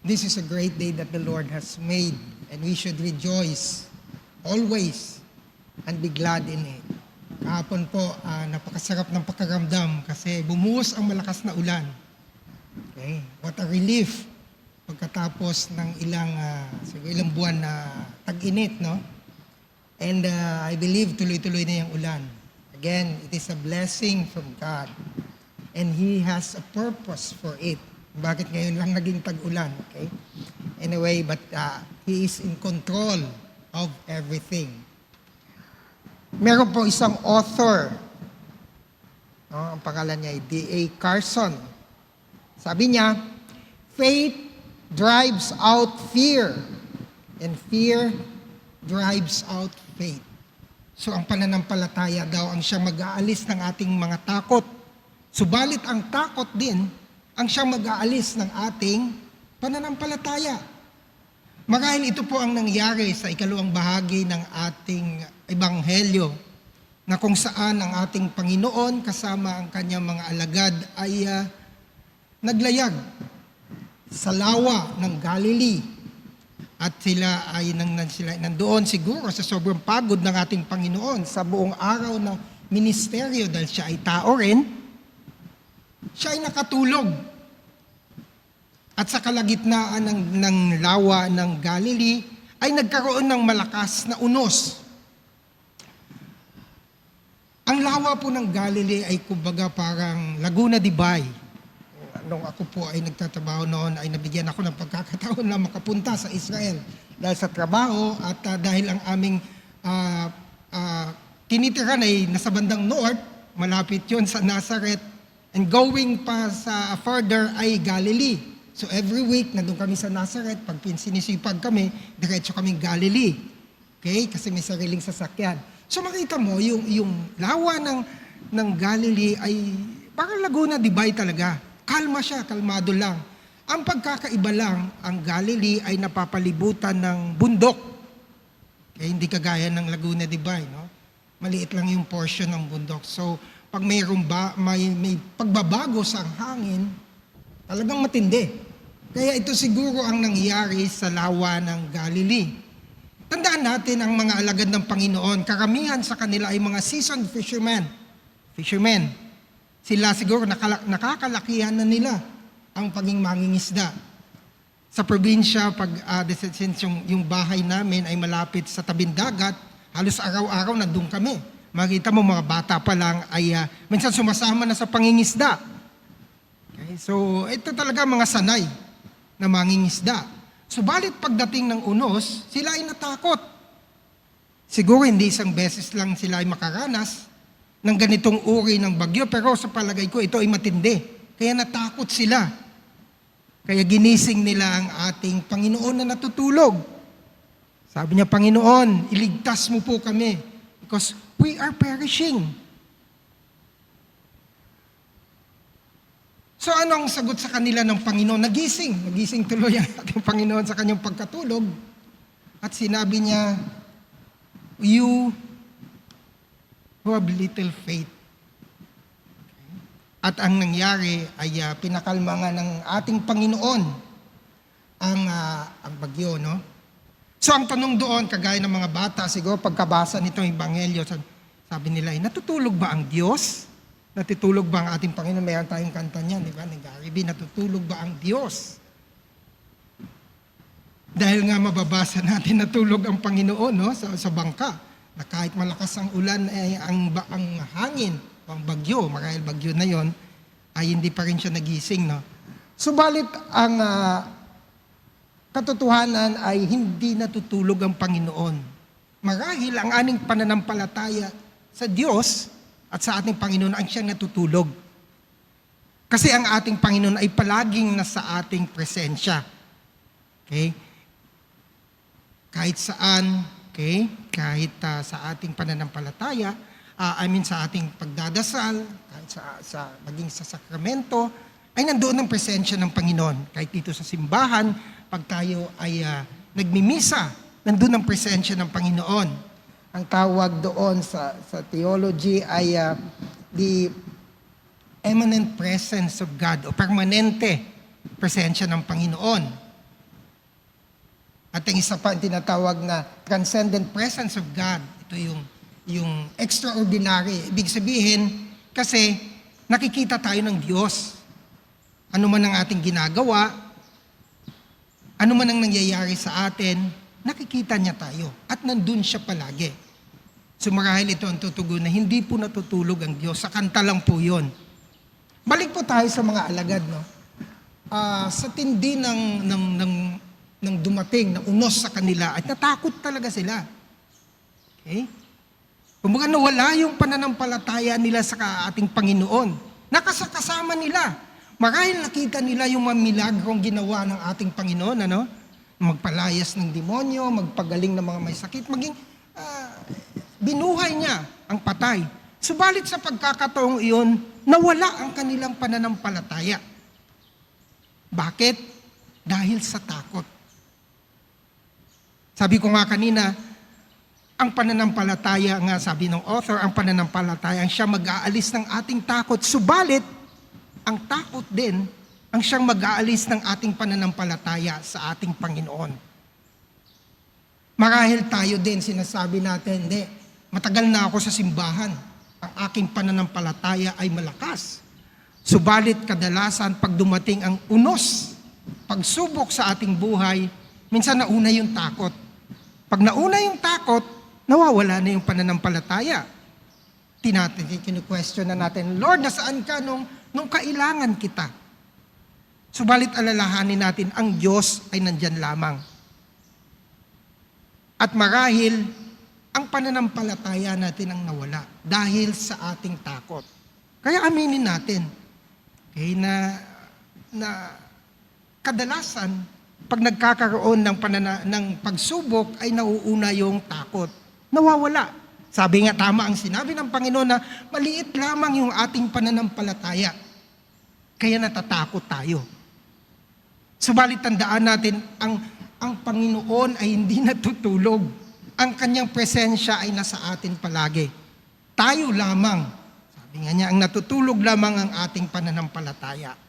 This is a great day that the Lord has made, and we should rejoice always and be glad in it. Kahapon po, napakasarap ng pakiramdam kasi bumuhos ang malakas na ulan. Okay? What a relief pagkatapos ng ilang buwan na tag-init, no? And I believe tuloy-tuloy na yung ulan. Again, it is a blessing from God. And He has a purpose for it. Bakit ngayon lang naging tag-ulan, okay? Anyway, but He is in control of everything. Meron po isang author, ang pangalan niya ay D.A. Carson. Sabi niya, faith drives out fear, and fear drives out faith. So ang pananampalataya daw ang siyang mag-aalis ng ating mga takot. Subalit ang takot din ang siyang mag-aalis ng ating pananampalataya. Marahil ito po ang nangyari sa ikalawang bahagi ng ating ebanghelyo, na kung saan ang ating Panginoon kasama ang kanyang mga alagad ay naglayag sa lawa ng Galilee. At sila ay nandoon siguro sa sobrang pagod ng ating Panginoon sa buong araw ng ministeryo dahil siya ay tao rin. Siya ay nakatulog. At sa kalagitnaan ng lawa ng Galilee ay nagkaroon ng malakas na unos. Ang lawa po ng Galilee ay kumbaga parang Laguna de Bay. Nung ako po ay nagtatrabaho noon ay nabigyan ako ng pagkakataon na makapunta sa Israel dahil sa trabaho at dahil ang aming tinitiran ay nasa bandang north, malapit yon sa Nazareth, and going pa sa further ay Galilee. So every week, nandun kami sa Nazareth, pag sinisipag kami, diretso kaming Galilee. Okay? Kasi may sariling sasakyan. So makita mo, yung lawa ng Galilee ay parang Laguna de Bay talaga. Kalma siya, kalmado lang. Ang pagkakaiba lang, ang Galilee ay napapalibutan ng bundok. Okay? Hindi kagaya ng Laguna de Bay, no? Maliit lang yung portion ng bundok. So, pag may pagbabago sa hangin, talagang matindi. Kaya ito siguro ang nangyari sa lawa ng Galilee. Tandaan natin ang mga alagad ng Panginoon. Karamihan sa kanila ay mga seasoned fishermen. Sila siguro nakakalakihan na nila ang pagiging mangingisda. Sa probinsya, since yung bahay namin ay malapit sa tabing dagat, halos araw-araw nandun kami. Makita mo mga bata pa lang ay minsan sumasama na sa pangingisda. Okay? So ito talaga mga sanay na mangingisda. Subalit pagdating ng unos, sila ay natakot. Siguro hindi isang beses lang sila ay makaranas ng ganitong uri ng bagyo, pero sa palagay ko ito ay matindi. Kaya natakot sila. Kaya ginising nila ang ating Panginoon na natutulog. Sabi niya, Panginoon, iligtas mo po kami because we are perishing. So ano ang sagot sa kanila ng Panginoon? Nagising tuloy ang ating Panginoon sa kanyang pagkatulog. At sinabi niya, you who have little faith. At ang nangyari ay pinakalma nga ng ating Panginoon ang bagyo, no? So ang tanong doon, kagaya ng mga bata, siguro pagkabasa nitong ebanghelyo, sabi nila, natutulog ba ang Diyos? Natutulog ba ang ating Panginoon? Mayroon tayong kanta niyan, di ba? Nag-aaribi, natutulog ba ang Diyos? Dahil nga mababasa natin natulog ang Panginoon, no? Sa bangka, na kahit malakas ang ulan, ang hangin, ang bagyo, marahil bagyo na yon, ay hindi pa rin siya nagising, no? Subalit ang katotohanan ay hindi natutulog ang Panginoon. Marahil ang ating pananampalataya sa Diyos at sa ating Panginoon ang siyang natutulog. Kasi ang ating Panginoon ay palaging nasa ating presensya. Okay? Kahit saan, okay? Kahit sa ating pananampalataya, sa ating pagdadasal, kahit maging sa sakramento, ay nandoon ang presensya ng Panginoon. Kahit dito sa simbahan, pag tayo ay nagmimisa, nandoon ang presensya ng Panginoon. Ang tawag doon sa theology ay the eminent presence of God o permanente presensya ng Panginoon. At ang isa pa ang tinatawag na transcendent presence of God. Ito yung extraordinary. Ibig sabihin, kasi nakikita tayo ng Diyos. Ano man ang ating ginagawa, ano man ang nangyayari sa atin, nakikita niya tayo. At nandun siya palagi. So marahil ito ang tutugon na hindi po natutulog ang Diyos. Sa kanta lang po yun. Balik po tayo sa mga alagad, no? Sa tindi ng dumating, na unos sa kanila, at natakot talaga sila. Okay? Kumbaga nawala yung pananampalataya nila sa ating Panginoon. Nakasakasama nila. Marahil nakita nila yung mga milagrong ginawa ng ating Panginoon, ano? Magpalayas ng demonyo, magpagaling ng mga may sakit, maging binuhay niya ang patay. Subalit sa pagkakataong iyon, nawala ang kanilang pananampalataya. Bakit? Dahil sa takot. Sabi ko nga kanina, ang pananampalataya nga, sabi ng author, ang pananampalataya ang siya mag-aalis ng ating takot. Subalit, ang takot din ang siyang mag-aalis ng ating pananampalataya sa ating Panginoon. Marahil tayo din, sinasabi natin, hindi, matagal na ako sa simbahan. Ang aking pananampalataya ay malakas. Subalit kadalasan pag dumating ang unos, pagsubok sa ating buhay, minsan nauna yung takot. Pag nauna yung takot, nawawala na yung pananampalataya. Kinu-question na natin, Lord, nasaan ka nung kailangan kita? Subalit alalahanin natin, ang Diyos ay nandyan lamang. At marahil, ang pananampalataya natin ang nawala dahil sa ating takot. Kaya aminin natin, okay, na kadalasan, pag nagkakaroon ng pagsubok, ay nauuna yung takot. Nawawala. Sabi nga tama ang sinabi ng Panginoon na maliit lamang yung ating pananampalataya. Kaya natatakot tayo. Subalit tandaan natin, ang Panginoon ay hindi natutulog. Ang kanyang presensya ay nasa atin palagi. Tayo lamang, sabi nga niya, ang natutulog lamang ang ating pananampalataya.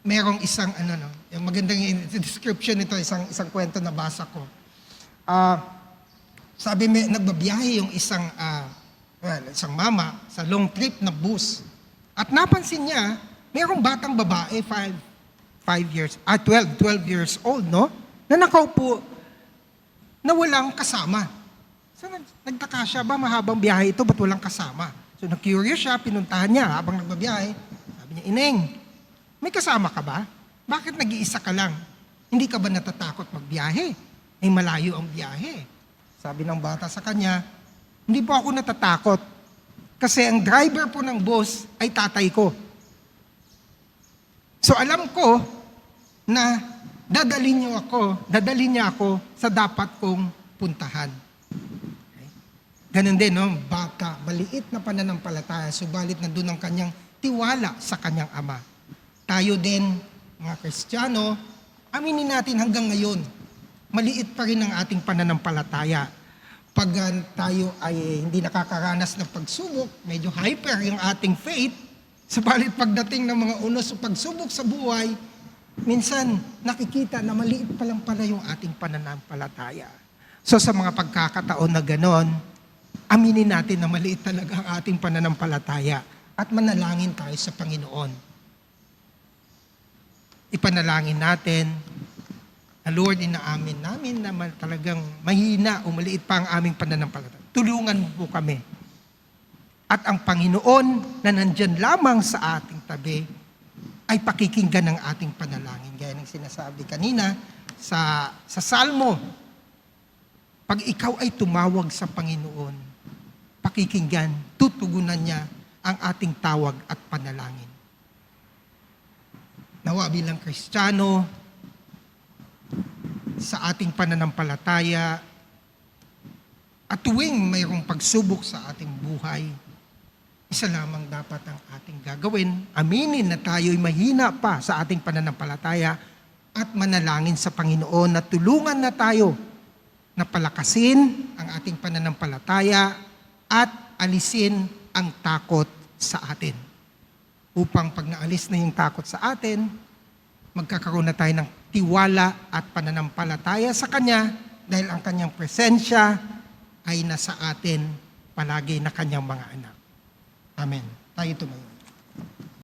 Merong isang yung magandang description nito, isang kwento na basa ko. Sabi nagbabiyahe yung isang mama sa long trip na bus. At napansin niya, merong batang babae, 12 years old, no? Na nakaupo na walang kasama. So nagtaka siya, ba mahabang biyahe ito, ba't walang kasama? So na-curious siya, pinuntahan niya habang nagbabiyahe. Sabi niya, Ineng, may kasama ka ba? Bakit nag-iisa ka lang? Hindi ka ba natatakot magbiyahe? Ay malayo ang biyahe. Sabi ng bata sa kanya, hindi po ako natatakot. Kasi ang driver po ng bus ay tatay ko. So alam ko na dadalhin niya ako sa dapat kong puntahan. Okay? Ganun din, no? Bata, maliit na pananampalataya, subalit na doon ang kanyang tiwala sa kanyang ama. Tayo din, mga Kristiyano, aminin natin hanggang ngayon, maliit pa rin ang ating pananampalataya. Pag tayo ay hindi nakakaranas ng pagsubok, medyo hyper yung ating faith, subalit pagdating ng mga unos o pagsubok sa buhay, minsan nakikita na maliit pa lang pala yung ating pananampalataya. So sa mga pagkakataon na ganon, aminin natin na maliit talaga ang ating pananampalataya at manalangin tayo sa Panginoon. Ipanalangin natin na Lord, inaamin namin na talagang mahina o maliit pa ang aming pananampalataya. Tulungan mo po kami. At ang Panginoon na nandyan lamang sa ating tabi ay pakikinggan ng ating panalangin. Gaya ng sinasabi kanina sa Salmo, pag ikaw ay tumawag sa Panginoon, pakikinggan, tutugunan niya ang ating tawag at panalangin. Nawa bilang Kristiyano, sa ating pananampalataya, at tuwing mayroong pagsubok sa ating buhay, isa lamang dapat ang ating gagawin. Aminin na tayo'y mahina pa sa ating pananampalataya at manalangin sa Panginoon na tulungan na tayo na palakasin ang ating pananampalataya at alisin ang takot sa atin. Upang pag naalis na yung takot sa atin, magkakaroon na tayo ng tiwala at pananampalataya sa Kanya dahil ang Kanyang presensya ay nasa atin palagi na Kanyang mga anak. Amen. Tayo tumayo.